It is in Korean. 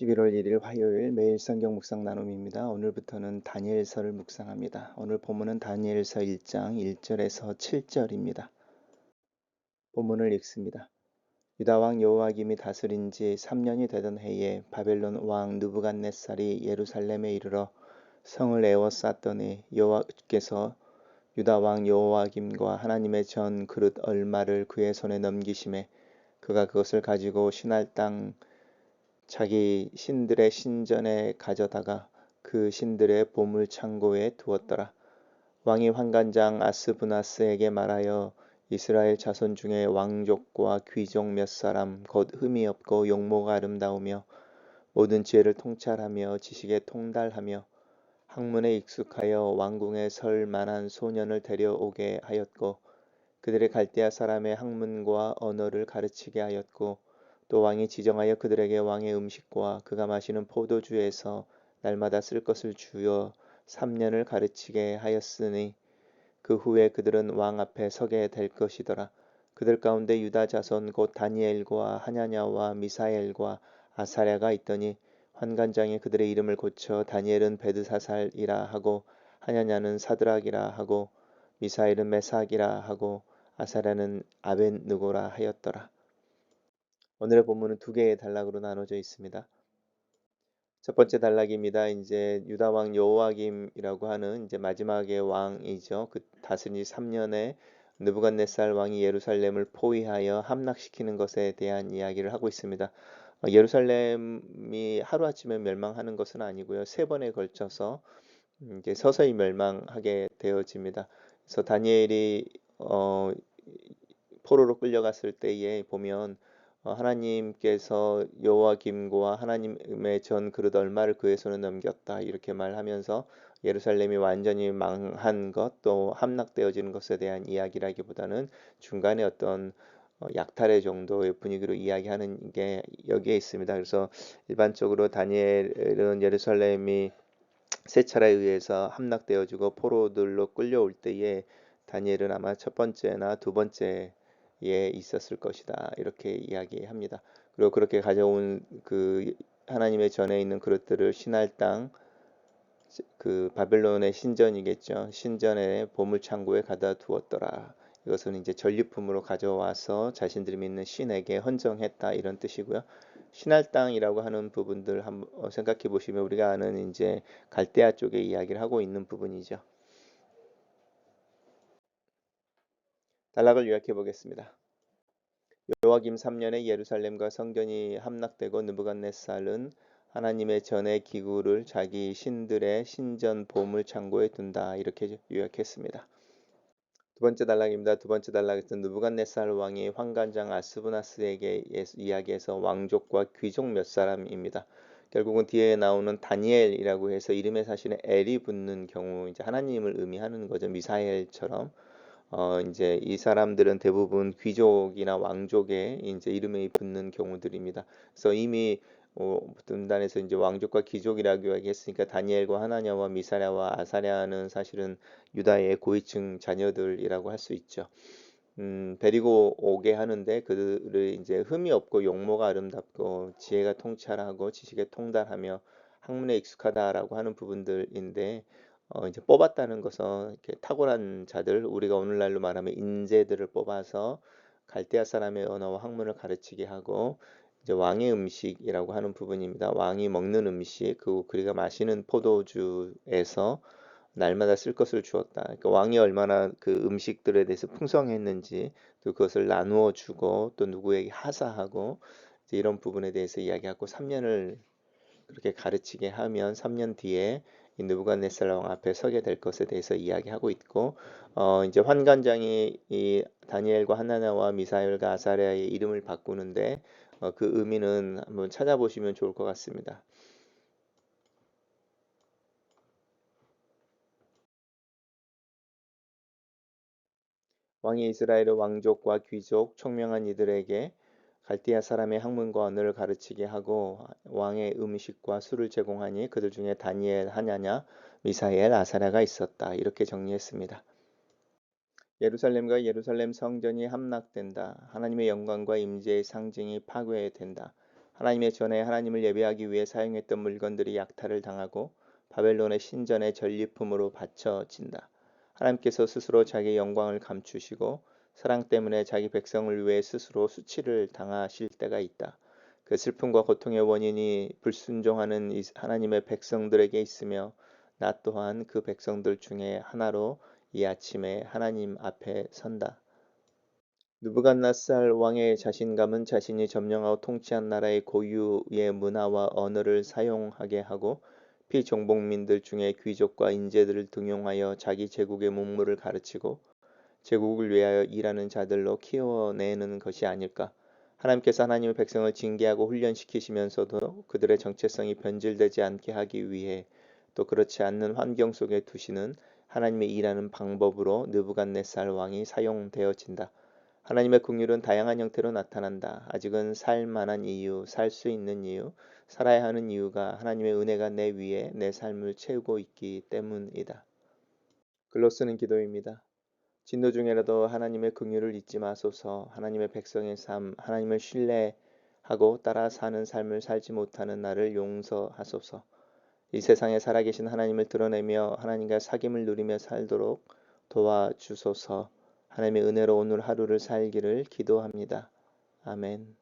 11월 1일 화요일 매일 성경 묵상 나눔입니다. 오늘부터는 다니엘서를 묵상합니다. 오늘 본문은 다니엘서 1장 1절에서 7절입니다. 본문을 읽습니다. 유다 왕 여호와김이 다스린 지 3년이 되던 해에 바벨론 왕 느부갓네살이 예루살렘에 이르러 성을 에워쌌더니 여호와께서 유다 왕 여호와김과 하나님의 전 그릇 얼마를 그의 손에 넘기심에 그가 그것을 가지고 신할 땅 자기 신들의 신전에 가져다가 그 신들의 보물 창고에 두었더라. 왕이 환관장 아스부나스에게 말하여 이스라엘 자손 중에 왕족과 귀족 몇 사람 곧 흠이 없고 용모가 아름다우며 모든 지혜를 통찰하며 지식에 통달하며 학문에 익숙하여 왕궁에 설 만한 소년을 데려오게 하였고 그들의 갈대아 사람의 학문과 언어를 가르치게 하였고 또 왕이 지정하여 그들에게 왕의 음식과 그가 마시는 포도주에서 날마다 쓸 것을 주어 3년을 가르치게 하였으니 그 후에 그들은 왕 앞에 서게 될 것이더라. 그들 가운데 유다 자손 곧 다니엘과 하냐냐와 미사엘과 아사랴가 있더니 환관장이 그들의 이름을 고쳐 다니엘은 베드사살이라 하고 하냐냐는 사드락이라 하고 미사엘은 메삭이라 하고 아사랴는 아벤느고라 하였더라. 오늘의 본문은 두 개의 단락으로 나눠져 있습니다. 첫 번째 단락입니다. 이제 유다 왕 여호와김이라고 하는 이제 마지막의 왕이죠. 그 다스린 지 3년에 느부갓네살 왕이 예루살렘을 포위하여 함락시키는 것에 대한 이야기를 하고 있습니다. 예루살렘이 하루아침에 멸망하는 것은 아니고요. 세 번에 걸쳐서 이제 서서히 멸망하게 되어집니다. 그래서 다니엘이 포로로 끌려갔을 때에 보면 하나님께서 여호와김과 하나님의 전 그릇 얼마를 그의 손에 넘겼다 이렇게 말하면서 예루살렘이 완전히 망한 것 또 함락되어지는 것에 대한 이야기라기보다는 중간에 어떤 약탈의 정도의 분위기로 이야기하는 게 여기에 있습니다. 그래서 일반적으로 다니엘은 예루살렘이 세 차례에 의해서 함락되어지고 포로들로 끌려올 때에 다니엘은 아마 첫 번째나 두 번째에 있었을 것이다 이렇게 이야기합니다. 그리고 그렇게 가져온 그 하나님의 전에 있는 그릇들을 신할 땅 그 바벨론의 신전이겠죠. 신전의 보물 창고에 가다 두었더라. 이것은 이제 전리품으로 가져와서 자신들이 믿는 신에게 헌정했다 이런 뜻이고요. 신할 땅이라고 하는 부분들 한번 생각해 보시면 우리가 아는 이제 갈대아 쪽에 이야기를 하고 있는 부분이죠. 단락을 요약해 보겠습니다. 여호와김 3년에 예루살렘과 성전이 함락되고 느부갓네살은 하나님의 전의 기구를 자기 신들의 신전 보물 창고에 둔다 이렇게 요약했습니다. 두 번째 단락입니다. 두 번째 단락에서 느부갓네살 왕이 환관장 아스부나스에게 이야기해서 왕족과 귀족 몇 사람입니다. 결국은 뒤에 나오는 다니엘이라고 해서 이름에 사실은 엘이 붙는 경우 이제 하나님을 의미하는 거죠. 미사엘처럼 이제 이 사람들은 대부분 귀족이나 왕족의 이제 이름이 붙는 경우들입니다. 그래서 이미 분단에서 이제 왕족과 귀족이라고 이야기했으니까 다니엘과 하나냐와 미사랴와 아사랴는 사실은 유다의 고위층 자녀들이라고 할 수 있죠. 데리고 오게 하는데 그들을 이제 흠이 없고 용모가 아름답고 지혜가 통찰하고 지식에 통달하며 학문에 익숙하다라고 하는 부분들인데 이제 뽑았다는 것은 이렇게 탁월한 자들 우리가 오늘날로 말하면 인재들을 뽑아서 갈대아 사람의 언어와 학문을 가르치게 하고 이제 왕의 음식이라고 하는 부분입니다. 왕이 먹는 음식 그리고 마시는 포도주에서 날마다 쓸 것을 주었다. 그러니까 왕이 얼마나 그 음식들에 대해서 풍성했는지 또 그것을 나누어 주고 또 누구에게 하사하고 이제 이런 부분에 대해서 이야기하고 3년을 그렇게 가르치게 하면 3년 뒤에 이 느부갓네살 왕 앞에 서게 될 것에 대해서 이야기하고 있고 이제 환관장이 이 다니엘과 하나냐와 미사엘과 아사랴의 이름을 바꾸는데 그 의미는 한번 찾아보시면 좋을 것 같습니다. 왕이 이스라엘의 왕족과 귀족, 총명한 이들에게 갈대아 사람의 학문과 언어를 가르치게 하고 왕의 음식과 술을 제공하니 그들 중에 다니엘, 하냐냐, 미사엘, 아사랴가 있었다. 이렇게 정리했습니다. 예루살렘과 예루살렘 성전이 함락된다. 하나님의 영광과 임재의 상징이 파괴된다. 하나님의 전에 하나님을 예배하기 위해 사용했던 물건들이 약탈을 당하고 바벨론의 신전의 전리품으로 바쳐진다. 하나님께서 스스로 자기의 영광을 감추시고 사랑 때문에 자기 백성을 위해 스스로 수치를 당하실 때가 있다. 그 슬픔과 고통의 원인이 불순종하는 하나님의 백성들에게 있으며 나 또한 그 백성들 중에 하나로 이 아침에 하나님 앞에 선다. 느부갓네살 왕의 자신감은 자신이 점령하고 통치한 나라의 고유의 문화와 언어를 사용하게 하고 피정복민들 중에 귀족과 인재들을 등용하여 자기 제국의 문물을 가르치고 제국을 위하여 일하는 자들로 키워내는 것이 아닐까. 하나님께서 하나님의 백성을 징계하고 훈련시키시면서도 그들의 정체성이 변질되지 않게 하기 위해 또 그렇지 않는 환경 속에 두시는 하나님의 일하는 방법으로 느부갓네살 왕이 사용되어진다. 하나님의 긍휼은 다양한 형태로 나타난다. 아직은 살 만한 이유, 살 수 있는 이유, 살아야 하는 이유가 하나님의 은혜가 내 위에 내 삶을 채우고 있기 때문이다. 글로 쓰는 기도입니다. 진노 중에라도 하나님의 긍휼을 잊지 마소서. 하나님의 백성의 삶, 하나님을 신뢰하고 따라 사는 삶을 살지 못하는 나를 용서하소서. 이 세상에 살아계신 하나님을 드러내며 하나님과 사귐을 누리며 살도록 도와주소서. 하나님의 은혜로 오늘 하루를 살기를 기도합니다. 아멘.